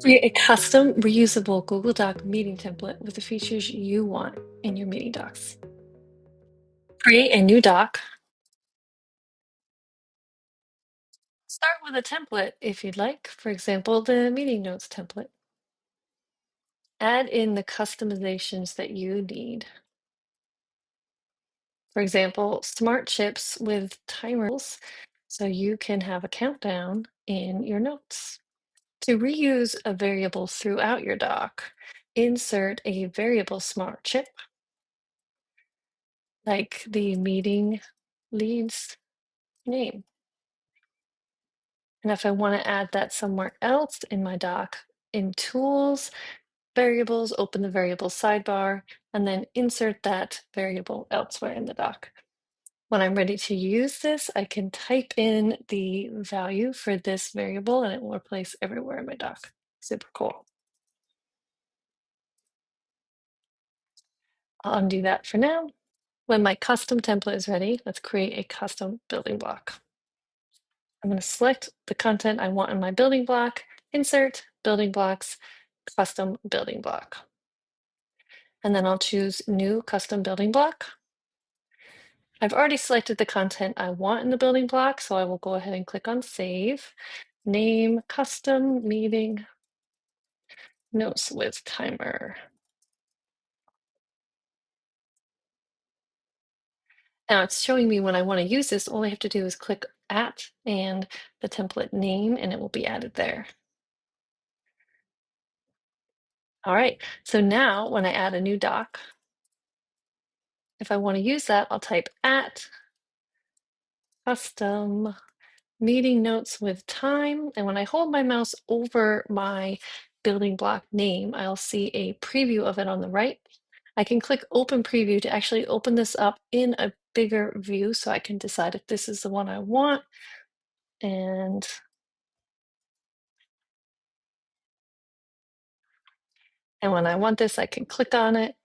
Create a custom reusable Google Doc meeting template with the features you want in your meeting docs. Create a new doc. Start with a template if you'd like, for example, the meeting notes template. Add in the customizations that you need. For example, smart chips with timers so you can have a countdown in your notes. To reuse a variable throughout your doc, insert a variable smart chip like the meeting lead's name. And if I want to add that somewhere else in my doc, in Tools, Variables, open the variable sidebar, and then insert that variable elsewhere in the doc. When I'm ready to use this, I can type in the value for this variable and it will replace everywhere in my doc. Super cool. I'll undo that for now. When my custom template is ready, let's create a custom building block. I'm going to select the content I want in my building block, insert building blocks, custom building block. And then I'll choose new custom building block. I've already selected the content I want in the building block, so I will go ahead and click on Save. Name custom meeting notes with timer. Now it's showing me when I want to use this, all I have to do is click at and the template name, and it will be added there. All right, so now when I add a new doc, if I want to use that, I'll type at custom meeting notes with time. And when I hold my mouse over my building block name, I'll see a preview of it on the right. I can click open preview to actually open this up in a bigger view so I can decide if this is the one I want. And when I want this, I can click on it.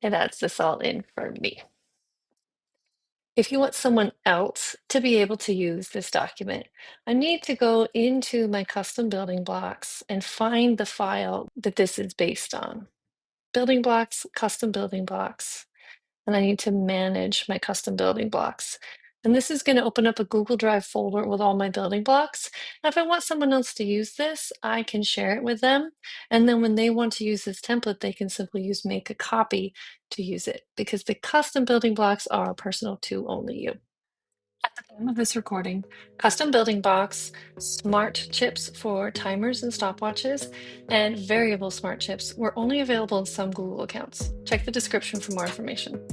It adds this all in for me. If you want someone else to be able to use this document, I need to go into my custom building blocks and find the file that this is based on. Building blocks, custom building blocks, and I need to manage my custom building blocks. And this is going to open up a Google Drive folder with all my building blocks. Now, if I want someone else to use this, I can share it with them. And then when they want to use this template, they can simply use make a copy to use it because the custom building blocks are personal to only you. At the time of this recording, custom building blocks, smart chips for timers and stopwatches, and variable smart chips were only available in some Google accounts. Check the description for more information.